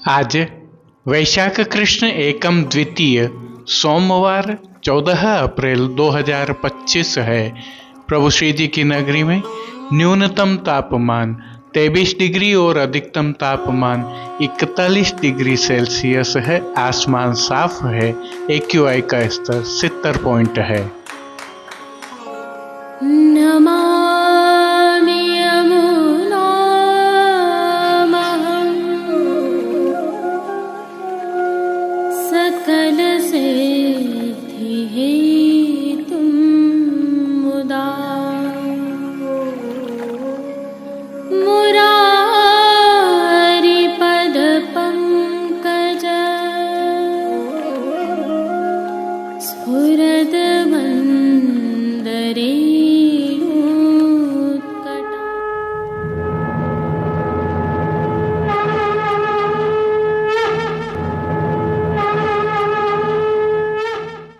आज वैशाख कृष्ण एकम द्वितीय सोमवार 14 अप्रैल 2025 है। प्रभु श्री जी की नगरी में न्यूनतम तापमान 23 डिग्री और अधिकतम तापमान 41 डिग्री सेल्सियस है। आसमान साफ है। AQI का स्तर 70 पॉइंट है।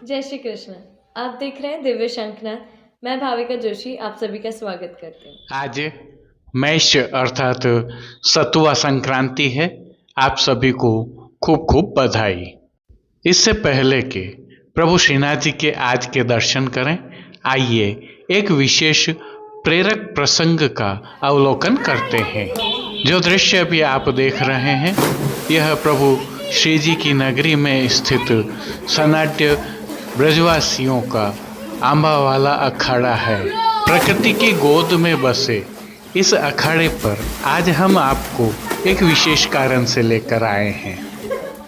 जय श्री कृष्ण। आप देख रहे हैं दिव्य शंखनाद। मैं भाविका जोशी आप सभी का स्वागत करती हूँ। आज मेष अर्थात सतुआ संक्रांति है। आप सभी को खूब खूब बधाई। इससे पहले कि प्रभु श्रीनाथ जी के आज के दर्शन करें, आइए एक विशेष प्रेरक प्रसंग का अवलोकन करते हैं। जो दृश्य अभी आप देख रहे हैं, यह प्रभु श्री जी की नगरी में स्थित सनाट्य ब्रजवासियों का आंबावाला अखाड़ा है। प्रकृति की गोद में बसे इस अखाड़े पर आज हम आपको एक विशेष कारण से लेकर आए हैं।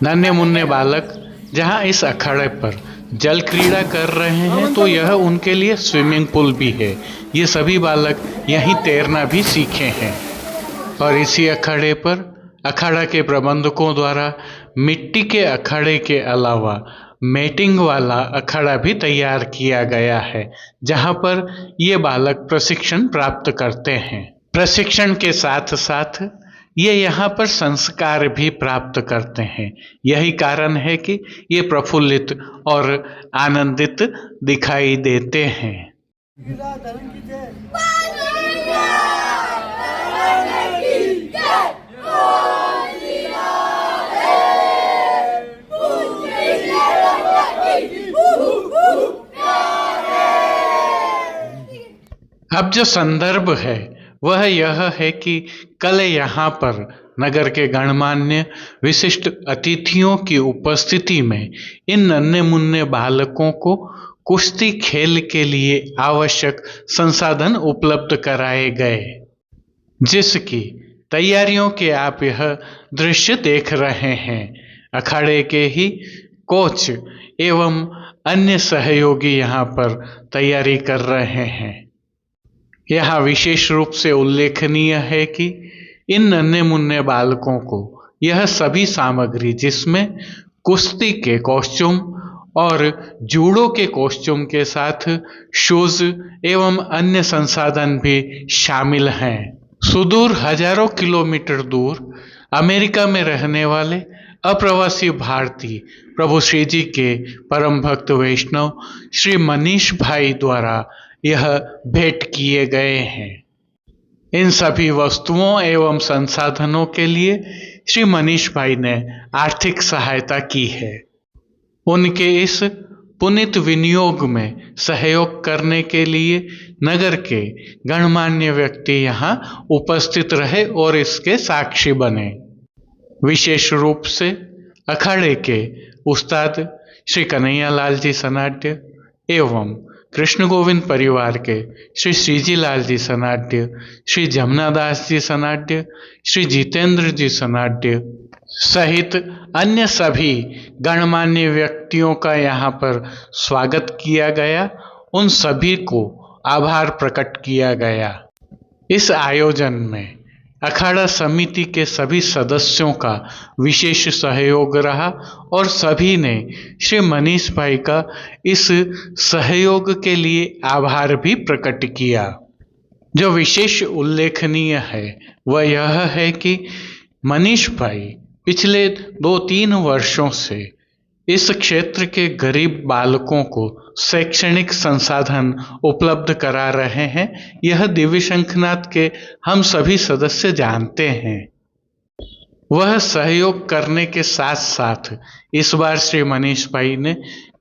नन्हे मुन्ने बालक जहां इस अखाड़े पर जल क्रीड़ा कर रहे हैं, तो यह उनके लिए स्विमिंग पूल भी है। ये सभी बालक यहीं तैरना भी सीखे हैं। और इसी अखाड़े पर अखाड़ा के प्रबंधकों द्वारा मिट्टी के अखाड़े के अलावा मैटिंग वाला अखाड़ा भी तैयार किया गया है, जहां पर ये बालक प्रशिक्षण प्राप्त करते हैं। प्रशिक्षण के साथ साथ ये यहाँ पर संस्कार भी प्राप्त करते हैं। यही कारण है कि ये प्रफुल्लित और आनंदित दिखाई देते हैं। अब जो संदर्भ है वह यह है कि कल यहाँ पर नगर के गणमान्य विशिष्ट अतिथियों की उपस्थिति में इन नन्हे मुन्ने बालकों को कुश्ती खेल के लिए आवश्यक संसाधन उपलब्ध कराए गए, जिसकी तैयारियों के आप यह दृश्य देख रहे हैं। अखाड़े के ही कोच एवं अन्य सहयोगी यहाँ पर तैयारी कर रहे हैं। यहाँ विशेष रूप से उल्लेखनीय है कि इन नन्हे मुन्ने बालकों को यह सभी सामग्री, जिसमें कुश्ती के कॉस्ट्यूम और जूडो के कॉस्ट्यूम के साथ शूज एवं अन्य संसाधन भी शामिल हैं। सुदूर हजारों किलोमीटर दूर अमेरिका में रहने वाले अप्रवासी भारतीय प्रभु श्री जी के परम भक्त वैष्णव श्री मनीष भाई द्वारा यह भेंट किए गए हैं। इन सभी वस्तुओं एवं संसाधनों के लिए श्री मनीष भाई ने आर्थिक सहायता की है। उनके इस पुनीत विनियोग में सहयोग करने के लिए नगर के गणमान्य व्यक्ति यहाँ उपस्थित रहे और इसके साक्षी बने। विशेष रूप से अखाड़े के उस्ताद श्री कन्हैया लाल जी सनाट्य एवं कृष्ण गोविंद परिवार के श्री श्रीजी लाल जी सनाट्य, श्री जमुनादास जी सनाट्य, श्री जितेंद्र जी सनाट्य सहित अन्य सभी गणमान्य व्यक्तियों का यहाँ पर स्वागत किया गया। उन सभी को आभार प्रकट किया गया। इस आयोजन में अखाड़ा समिति के सभी सदस्यों का विशेष सहयोग रहा और सभी ने श्री मनीष भाई का इस सहयोग के लिए आभार भी प्रकट किया। जो विशेष उल्लेखनीय है वह यह है कि मनीष भाई पिछले 2-3 वर्षों से इस क्षेत्र के गरीब बालकों को शैक्षणिक संसाधन उपलब्ध करा रहे हैं। यह दिव्य शंखनाद के हम सभी सदस्य जानते हैं। वह सहयोग करने के साथ साथ इस बार श्री मनीष भाई ने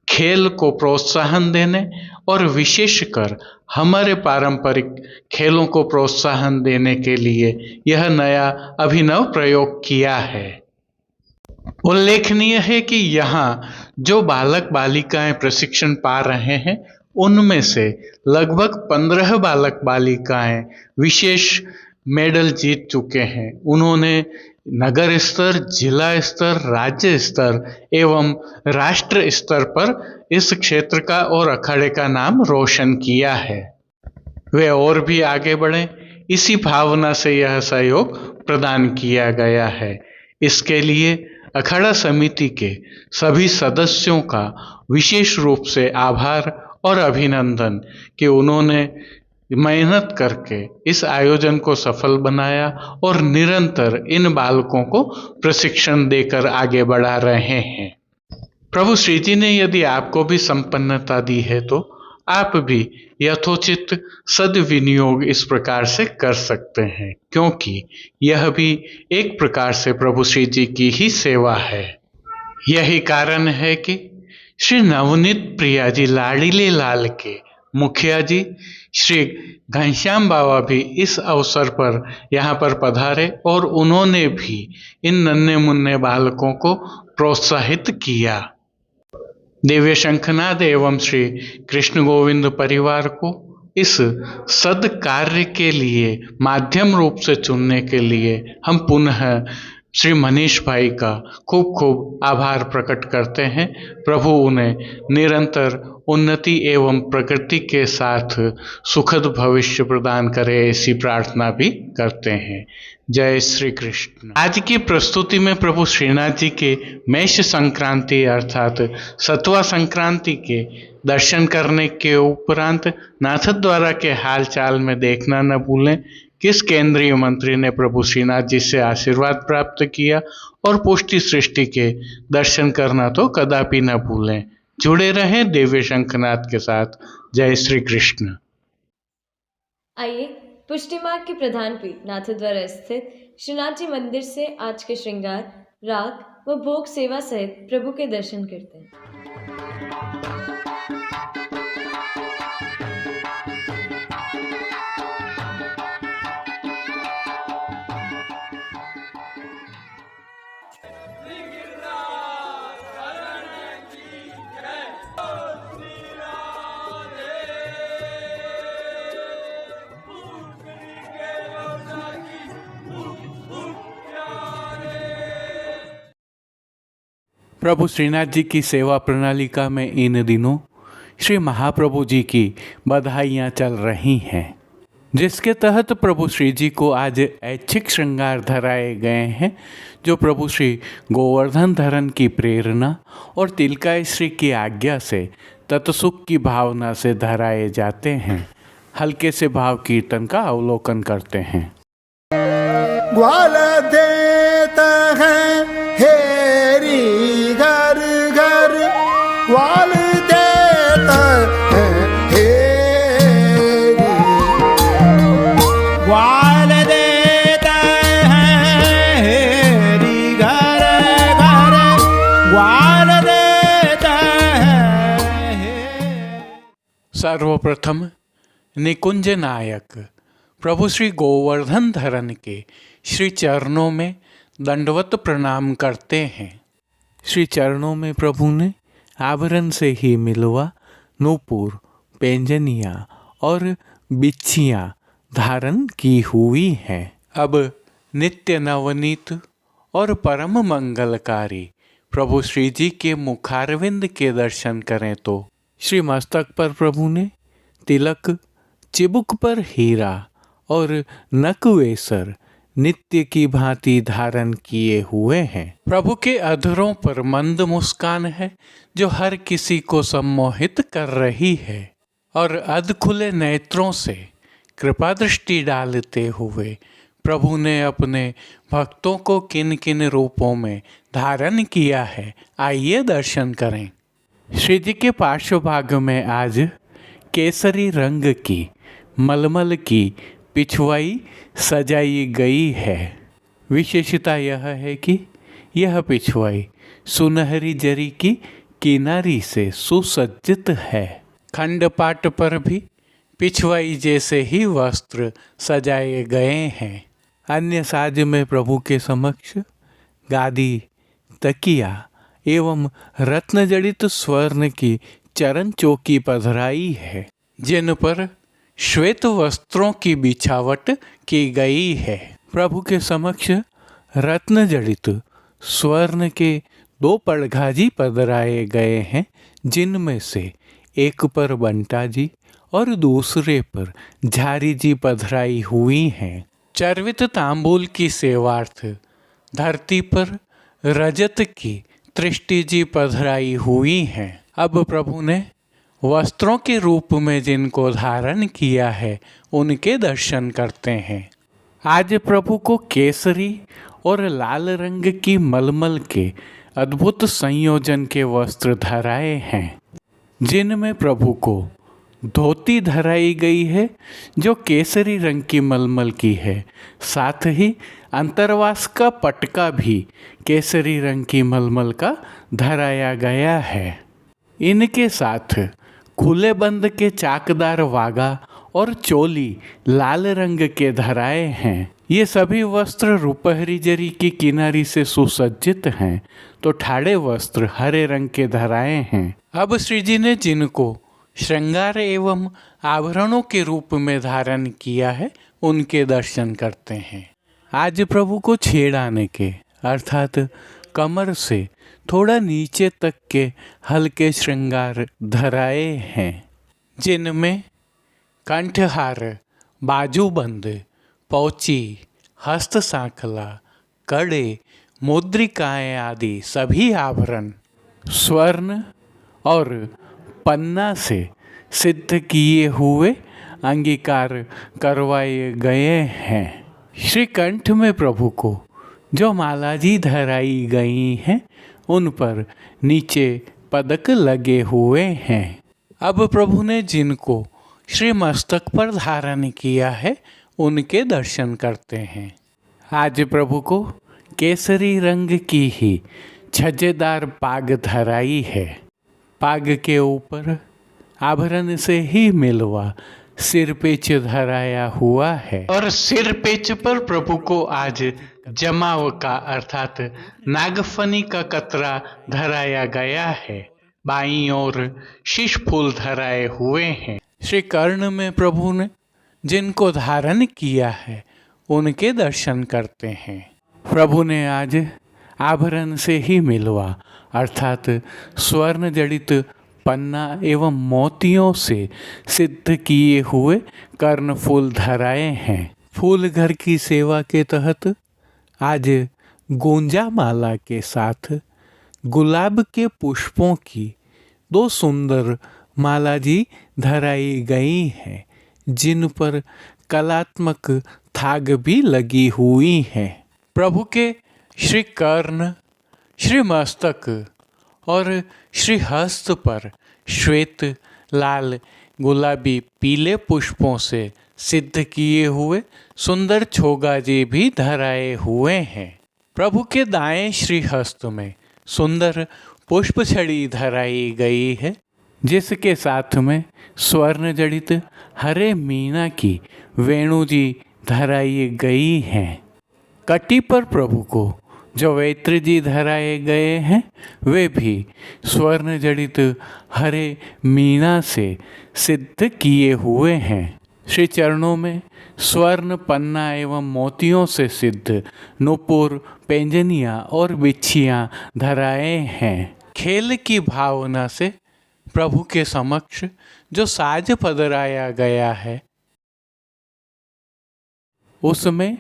खेल को प्रोत्साहन देने और विशेषकर हमारे पारंपरिक खेलों को प्रोत्साहन देने के लिए यह नया अभिनव प्रयोग किया है। उल्लेखनीय है कि यहाँ जो बालक बालिकाएं प्रशिक्षण पा रहे हैं उनमें से लगभग 15 बालक बालिकाएं विशेष मेडल जीत चुके हैं। उन्होंने नगर स्तर, जिला स्तर, राज्य स्तर एवं राष्ट्र स्तर पर इस क्षेत्र का और अखाड़े का नाम रोशन किया है। वे और भी आगे बढ़ें, इसी भावना से यह सहयोग प्रदान किया गया है। इसके लिए अखाड़ा समिति के सभी सदस्यों का विशेष रूप से आभार और अभिनंदन कि उन्होंने मेहनत करके इस आयोजन को सफल बनाया और निरंतर इन बालकों को प्रशिक्षण देकर आगे बढ़ा रहे हैं। प्रभु श्री जी ने यदि आपको भी संपन्नता दी है तो आप भी यथोचित सद्विनियोग इस प्रकार से कर सकते हैं, क्योंकि यह भी एक प्रकार से प्रभु श्री जी की ही सेवा है। यही कारण है कि श्री नवनीत प्रिया जी लाडीले लाल के मुखिया जी श्री घनश्याम बाबा भी इस अवसर पर यहाँ पर पधारे और उन्होंने भी इन नन्हे मुन्ने बालकों को प्रोत्साहित किया। दिव्य शंखनाद एवं श्री कृष्ण गोविंद परिवार को इस सद कार्य के लिए माध्यम रूप से चुनने के लिए हम पुनः श्री मनीष भाई का खूब खूब आभार प्रकट करते हैं। प्रभु उन्हें निरंतर उन्नति एवं प्रगति के साथ सुखद भविष्य प्रदान करे, ऐसी प्रार्थना भी करते हैं। जय श्री कृष्ण। आज की प्रस्तुति में प्रभु श्रीनाथ जी के मेष संक्रांति अर्थात सतवा संक्रांति के दर्शन करने के उपरांत नाथद्वारा के हाल चाल में देखना न भूलें किस केंद्रीय मंत्री ने प्रभु श्रीनाथ जी से आशीर्वाद प्राप्त किया, और पुष्टि सृष्टि के दर्शन करना तो कदापि न भूलें। जुड़े रहें दिव्य शंखनाद के साथ। जय श्री कृष्ण। आइए पुष्टि मार्ग के प्रधान पीठ नाथद्वारा स्थित श्रीनाथ जी मंदिर से आज के श्रृंगार, राग व भोग सेवा सहित प्रभु के दर्शन करते हैं। प्रभु श्रीनाथ जी की सेवा प्रणालिका में इन दिनों श्री महाप्रभु जी की बधाइयाँ चल रही हैं, जिसके तहत प्रभु श्री जी को आज ऐच्छिक श्रृंगार धराए गए हैं, जो प्रभु श्री गोवर्धन धरन की प्रेरणा और तिलकाय श्री की आज्ञा से तत्सुख की भावना से धराए जाते हैं। हल्के से भाव कीर्तन का अवलोकन करते हैं। ग्वाल देता है हेरी घर घर, ग्वाल देता है हेरी, ग्वाल देता है हेरी घर घर, ग्वाल देता है। सर्वप्रथम निकुंज नायक प्रभु श्री गोवर्धन धरन के श्री चरणों में दंडवत प्रणाम करते हैं। श्री चरणों में प्रभु ने आभरण से ही मिलवा नूपुर, पैंजनिया और बिच्छियाँ धारण की हुई हैं। अब नित्य नवनीत और परम मंगलकारी प्रभु श्री जी के मुखारविंद के दर्शन करें तो श्री मस्तक पर प्रभु ने तिलक, चिबुक पर हीरा और नकवेसर नित्य की भांति धारण किए हुए हैं। प्रभु के अधरों पर मंद मुस्कान है जो हर किसी को सम्मोहित कर रही है, और अध खुले नेत्रों से कृपा दृष्टि डालते हुए प्रभु ने अपने भक्तों को किन किन रूपों में धारण किया है, आइए दर्शन करें। श्री जी के पार्श्व भाग में आज केसरी रंग की मलमल की पिछवाई सजाई गई है। विशेषता यह है कि यह पिछवाई सुनहरी जरी की किनारी से सुसज्जित है। खंडपाट पर भी पिछवाई जैसे ही वस्त्र सजाए गए हैं। अन्य साज में प्रभु के समक्ष गादी, तकिया एवं रत्न जड़ित स्वर्ण की चरण चौकी पधराई है, जिन पर श्वेत वस्त्रों की बिछावट की गई है। प्रभु के समक्ष रत्न जड़ित स्वर्ण के 2 पड़घाजी पधराए गए हैं, जिनमें से एक पर बंटा जी और दूसरे पर झारी जी पधराई हुई हैं। चर्वित तांबूल की सेवार्थ धरती पर रजत की तृष्टि जी पधराई हुई हैं। अब प्रभु ने वस्त्रों के रूप में जिनको धारण किया है उनके दर्शन करते हैं। आज प्रभु को केसरी और लाल रंग की मलमल के अद्भुत संयोजन के वस्त्र धराए हैं, जिनमें प्रभु को धोती धराई गई है जो केसरी रंग की मलमल की है। साथ ही अंतरवास का पटका भी केसरी रंग की मलमल का धराया गया है। इनके साथ खुले बंद के चाकदार वागा और चोली लाल रंग के धराए हैं। ये सभी वस्त्र रुपहरी जरी की किनारी से सुसज्जित हैं, तो ठाड़े वस्त्र हरे रंग के धराए हैं। अब श्री जी ने जिनको श्रृंगार एवं आभरणों के रूप में धारण किया है उनके दर्शन करते हैं। आज प्रभु को छेड़ाने के अर्थात कमर से थोड़ा नीचे तक के हल्के श्रृंगार धराए हैं, जिनमें कंठहार, बाजूबंद, पौची, हस्त सांखला, कड़े, मुद्रिकाएं आदि सभी आभरण स्वर्ण और पन्ना से सिद्ध किए हुए अंगीकार करवाए गए हैं। श्री कंठ में प्रभु को जो मालाजी धराई गई हैं उन पर नीचे पदक लगे हुए हैं। अब प्रभु ने जिनको श्री मस्तक पर धारण किया है उनके दर्शन करते हैं। आज प्रभु को केसरी रंग की ही छज्जेदार पाग धराई है। पाग के ऊपर आभरण से ही मिलवा सिर पेच धराया हुआ है और सिर पेच पर प्रभु को आज जमाव का अर्थात नागफनी का कतरा धराया गया है। बाईं ओर शीश फूल धराए हुए हैं। श्री कर्ण में प्रभु ने जिनको धारण किया है उनके दर्शन करते हैं। प्रभु ने आज आभरण से ही मिलवा अर्थात स्वर्ण जड़ित पन्ना एवं मोतियों से सिद्ध किए हुए कर्ण फूल धराए हैं। फूल घर की सेवा के तहत आज गोंजा माला के साथ गुलाब के पुष्पों की 2 सुंदर माला जी धराई गई हैं, जिन पर कलात्मक थाग भी लगी हुई है। प्रभु के श्री कर्ण, श्री मस्तक और श्री हस्त पर श्वेत, लाल, गुलाबी, पीले पुष्पों से सिद्ध किए हुए सुंदर छोगाजी भी धराए हुए हैं। प्रभु के दाएं श्री हस्त में सुंदर पुष्प छड़ी धराई गई है, जिसके साथ में स्वर्ण जड़ित हरे मीना की वेणु जी धराई गई हैं। कटी पर प्रभु को जो वेत्र जी धराए गए हैं वे भी स्वर्ण जड़ित हरे मीना से सिद्ध किए हुए हैं। श्री चरणों में स्वर्ण पन्ना एवं मोतियों से सिद्ध नुपुर, पैंजनियाँ और बिच्छियाँ धराए हैं। खेल की भावना से प्रभु के समक्ष जो साज पधराया गया है उसमें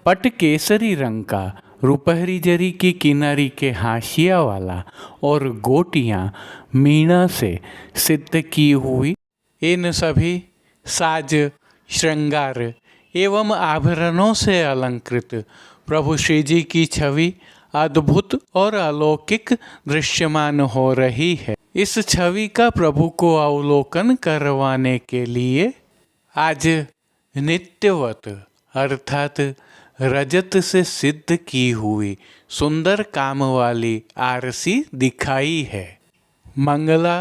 पट केसरी रंग का रुपहरी जरी की किनारी के हाशिया वाला और गोटियाँ मीना से सिद्ध की हुई इन सभी साज, श्रृंगार एवं आभरणों से अलंकृत प्रभु श्री जी की छवि अद्भुत और अलौकिक दृश्यमान हो रही है। इस छवि का प्रभु को अवलोकन करवाने के लिए आज नित्यवत अर्थात रजत से सिद्ध की हुई सुंदर काम वाली आरसी दिखाई है। मंगला,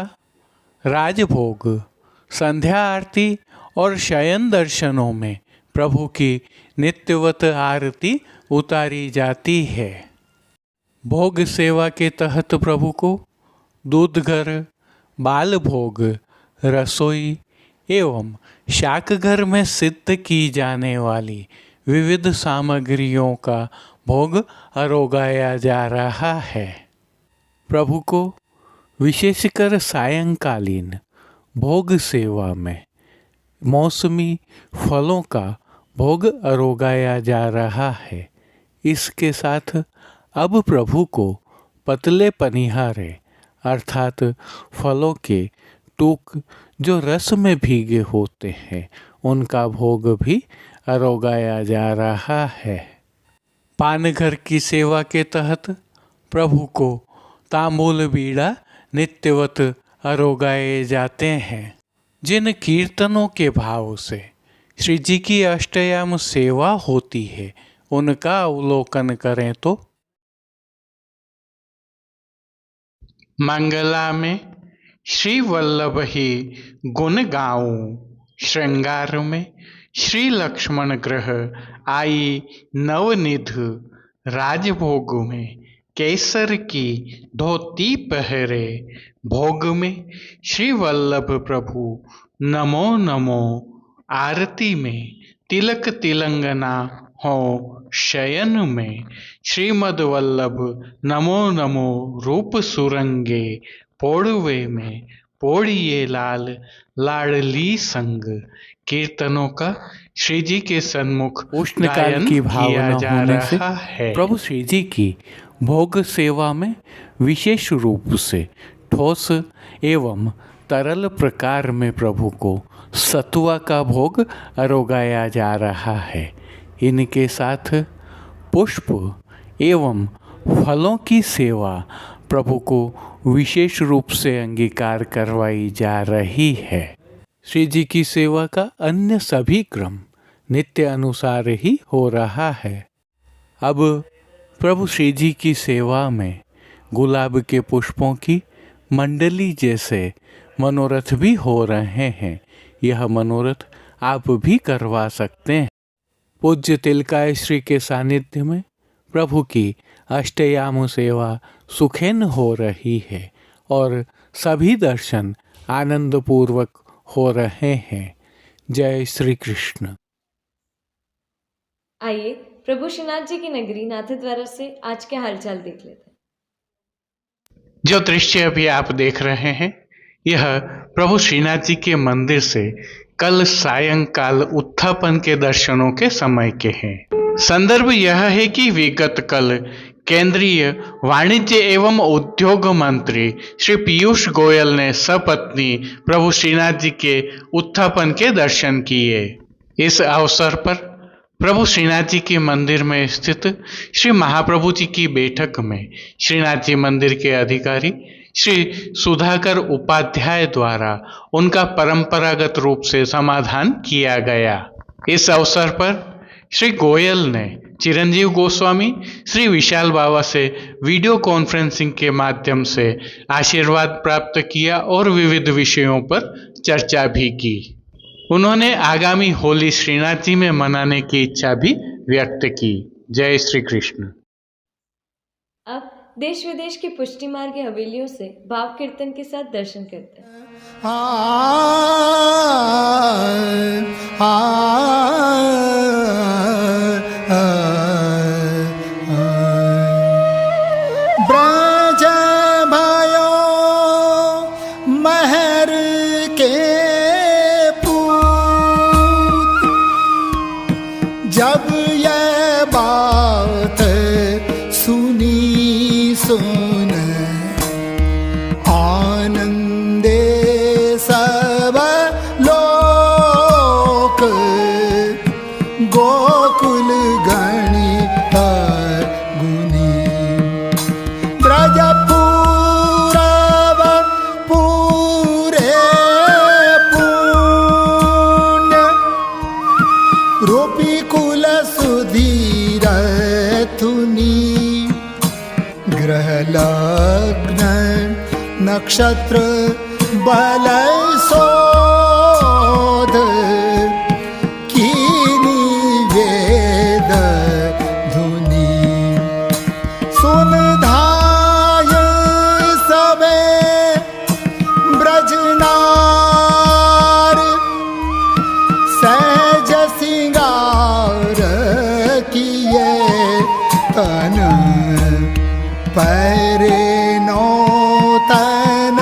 राजभोग, संध्या आरती और शयन दर्शनों में प्रभु की नित्यवत आरती उतारी जाती है। भोग सेवा के तहत प्रभु को दूध घर, बाल भोग, रसोई एवं शाक घर में सिद्ध की जाने वाली विविध सामग्रियों का भोग अरोगाया जा रहा है। प्रभु को विशेषकर सायंकालीन भोग सेवा में मौसमी फलों का भोग अरोगाया जा रहा है। इसके साथ अब प्रभु को पतले पनिहारे अर्थात फलों के टूक जो रस में भीगे होते हैं उनका भोग भी अरोगाया जा रहा है। पानघर की सेवा के तहत प्रभु को तांबूल बीड़ा नित्यवत अरोगाए जाते हैं। जिन कीर्तनों के भाव से श्री जी की अष्टयाम सेवा होती है उनका अवलोकन करें तो मंगला में श्री वल्लभ ही गुण गाऊं, श्रृंगार में श्री लक्ष्मण ग्रह आई नवनिध, राजभोग में केसर की धोती पहरे, भोग में श्री वल्लभ प्रभु नमो नमो, आरती में तिलक तिलंगना हो, शयन में श्रीमद वल्लभ नमो नमो रूप सुरंगे, पोड़वे में पोड़िए लाल लाडली संग। कीर्तनों का श्री जी के सन्मुख उष्णकाल की भावना होने से है। प्रभु श्री जी की भोग सेवा में विशेष रूप से ठोस एवं तरल प्रकार में प्रभु को सतुआ का भोग अरोगाया जा रहा है। इनके साथ पुष्प एवं फलों की सेवा प्रभु को विशेष रूप से अंगीकार करवाई जा रही है। श्री जी की सेवा का अन्य सभी क्रम नित्य अनुसार ही हो रहा है। अब प्रभु श्री जी की सेवा में गुलाब के पुष्पों की मंडली जैसे मनोरथ भी हो रहे हैं। यह मनोरथ आप भी करवा सकते हैं। पूज्य तिलकाय श्री के सानिध्य में प्रभु की अष्टयाम सेवा सुखेन हो रही है और सभी दर्शन आनंद पूर्वक हो रहे हैं। जय श्री कृष्ण। आइए प्रभु श्रीनाथ जी की नगरी नाथद्वारा से आज के हालचाल देख लेते हैं। जो दृश्य अभी आप देख रहे हैं यह प्रभु श्रीनाथ जी के मंदिर से कल सायंकाल उत्थापन के दर्शनों के समय के हैं। संदर्भ यह है कि विगत कल केंद्रीय वाणिज्य एवं उद्योग मंत्री श्री पीयूष गोयल ने सपत्नी प्रभु श्रीनाथ जी के उत्थापन के दर्शन किए। इस अवसर पर प्रभु श्रीनाथ जी के मंदिर में स्थित श्री महाप्रभु जी की बैठक में श्रीनाथ जी मंदिर के अधिकारी श्री सुधाकर उपाध्याय द्वारा उनका परंपरागत रूप से समाधान किया गया। इस अवसर पर श्री गोयल ने चिरंजीव गोस्वामी श्री विशाल बाबा से वीडियो कॉन्फ्रेंसिंग के माध्यम से आशीर्वाद प्राप्त किया और विविध विषयों पर चर्चा भी की। उन्होंने आगामी होली श्रीनाथ जी में मनाने की इच्छा भी व्यक्त की। जय श्री कृष्ण। अब देश विदेश की पुष्टि मार्ग की हवेलियों से भाव कीर्तन के साथ दर्शन करते हैं। ब्रज भयो महर के पूत, जब ये बात सुनी सुन आनंदे सब लोक, गोकुल गणी गुनी ब्रज पूरव पूरे पुण्य रूपी कुल सुधी ग्रह लग्न नक्षत्र बल शोध कीनी वेद धुनी सुन धाय सबे ब्रजनार सहज सिंगार किए तन पैरे नौतन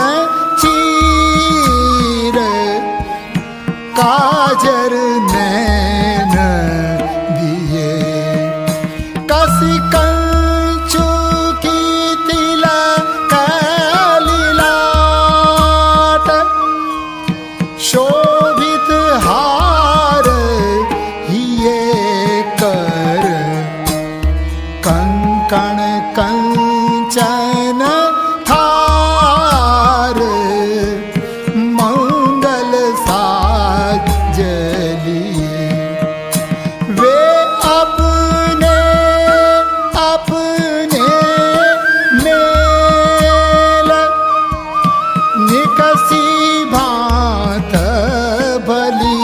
चीर काजर नैन दिए कसी कंचु की तिलक लीलाट शोभित हार हिये कर कंकण कंचन थार मंगल साजलिए वे अपने अपने मेल निकसी भांत भली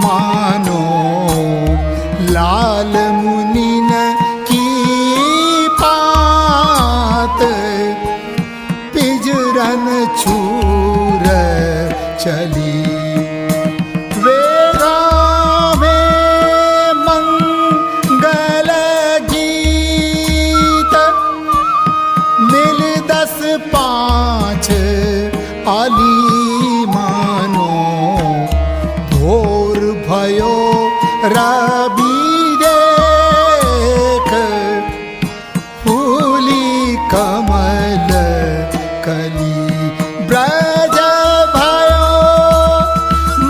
मानो लाल मुनिन की पात पिजरन छूर चली वे गावे मंगल गीत मिल 10-5 आली मानो भोर भयो रवि देख फूली कमल कली ब्रज भयो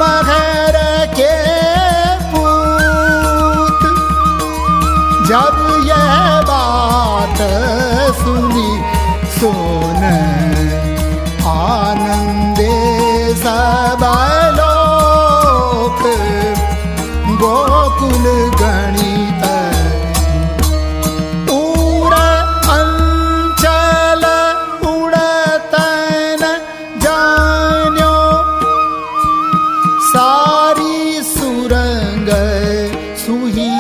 मगर के पूत जब यह बात सुनी सोन आनंदे सब लोक गोकुल गणित उर अंचल उड़तन जान्यो सारी सुरंग सुही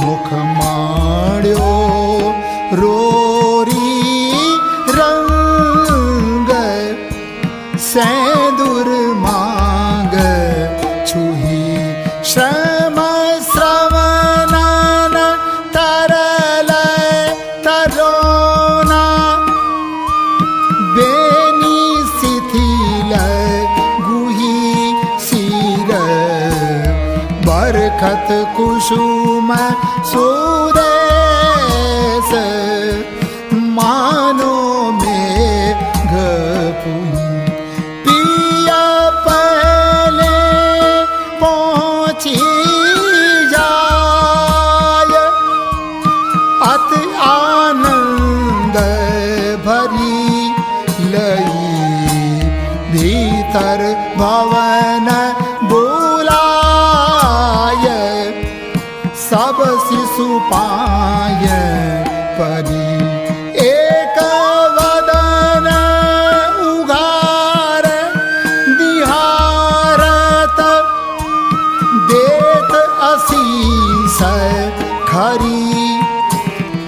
मुख माड्यो रोरी रंग सैदुर मांग छुही श्रम श्रवणन तरल तरोना बेनी शिथिल गुही सिर बरखत कुसुम सुदेश मानो मेघ पिया पहले पहुँची जाय अति आनंद भरी लई भीतर भवन बुलाय सब शिशु पाय परी एक वदन उघार दिहारत देत असीस खरी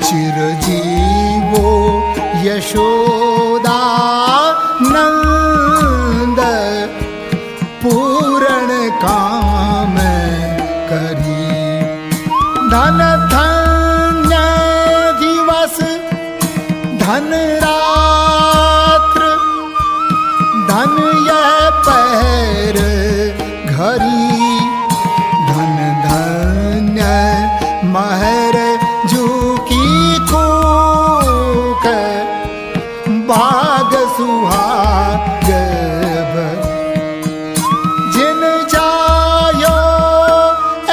चिरजीवो यशोदा नंद पूर्ण काम करी धन धन्य दिवस धन रात्र धन यह पहर घरी धन धन्य महर झुकी थूक भाग सुहाग जिन जायो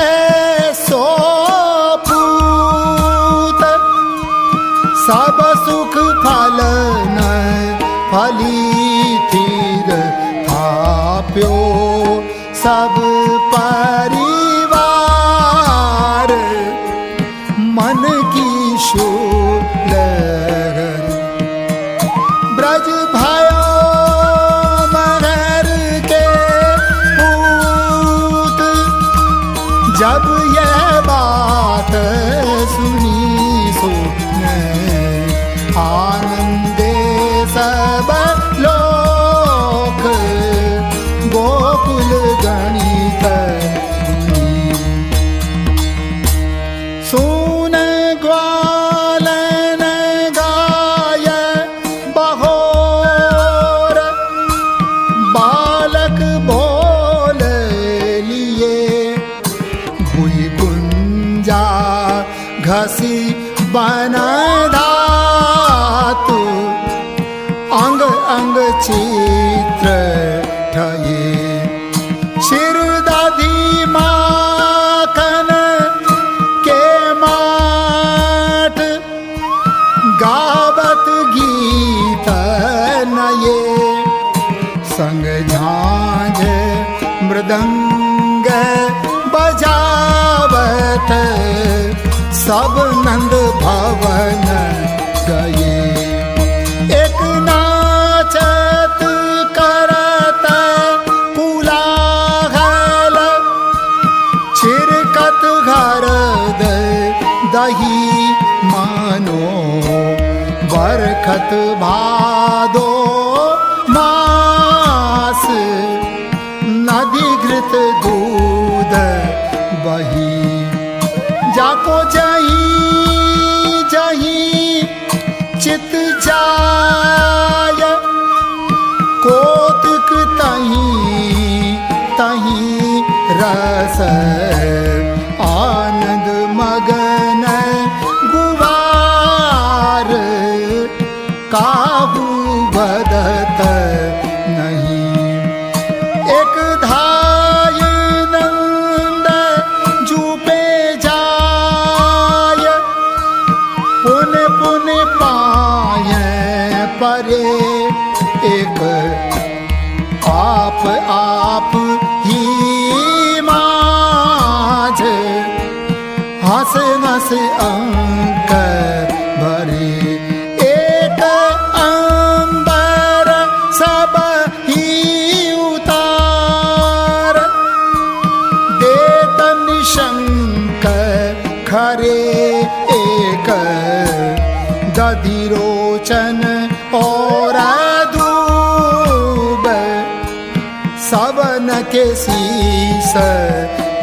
ऐसो पूत सब सुख फल न फली थीर थाप्यो सब परिवार मन की शूल सब नंद भवन गए। एक नाचत करत कुलाहल, छिरकत घर दही मानो, बरखत भादो मास, नदी घृत दूध बही। जाको जही जही चित जाय, कोतक तही तही रस, आनंद मगन गुवार, काहू बदत नहीं। एक धाय नंद जूपे जाय, पुन पुन पाय परे एक, आप आप ही माझ, हंस हंस अंक भरे। एक अंबर सब ही उतार, देत निशंक खरे एक, दधिरोचन और दूब, सबन के शीस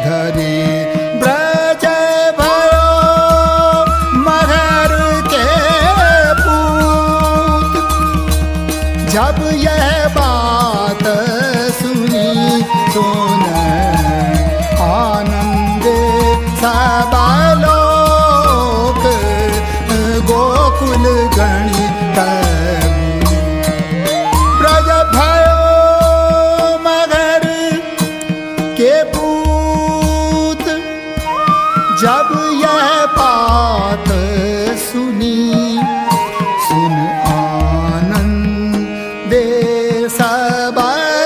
धरे। ब्रज भयो मगर के पूत, जब यह बात सुनी सुन, आनंद सब लोक, गोकुल गणित। ब्रज भयो मगर के पूत, जब यह बात सुनी सुन, आनंद सब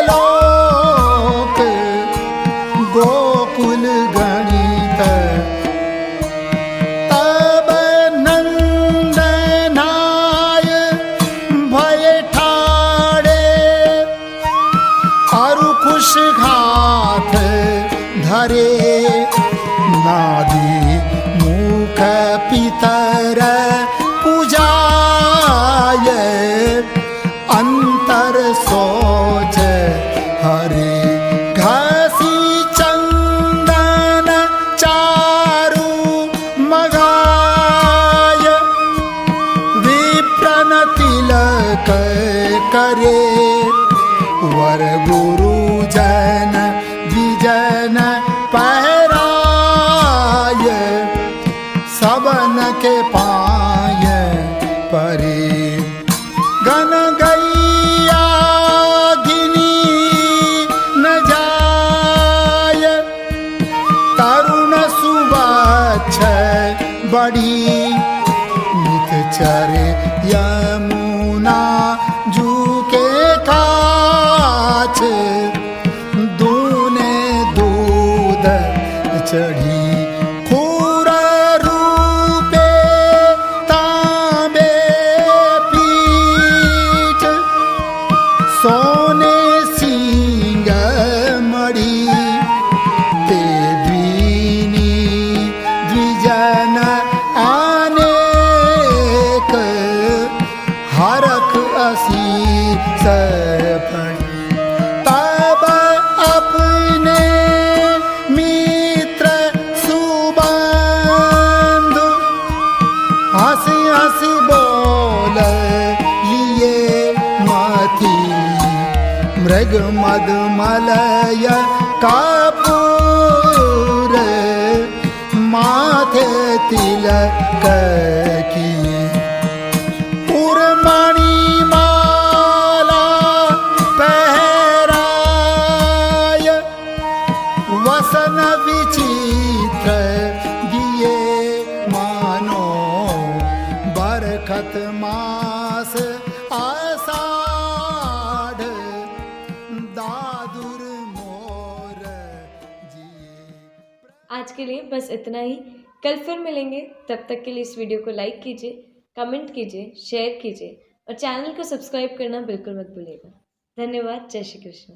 लोक, गोकुल गणित। तब नंदनाय भय ठाड़े, अरु खुश घात धरे। नादी मुख पितर पूजाय, अंतर सोच हरे। घसी चंदन चारु मगाय, विप्रन तिलक करे। वर गुरु जन विजन पहराय, सबन के पाय परे। गन गैया गिनी न जाय, तरुण सुबच्छ बड़ी। नित चरे यमुना जू के काछ, दूने दूध चढ़ी। खूर रूपे तांबे पीठ, सोने सिंग मणि। ते द्विनी द्विजन अनेक, हरख असीस फणी। तब अपने मित्र सुबंधु, हंसी हंसी बोल लिए मथी। मृग मद मलय कपूर, माथे तिलक किए। उर्मणि माला पहराय, वसन विचित्र दिए मानो। बरखत मास आषाढ़, दादुर मोर जिए। आज के लिए बस इतना ही। कल फिर मिलेंगे, तब तक के लिए इस वीडियो को लाइक कीजिए, कमेंट कीजिए, शेयर कीजिए और चैनल को सब्सक्राइब करना बिल्कुल मत भूलिएगा। धन्यवाद। जय श्री कृष्ण।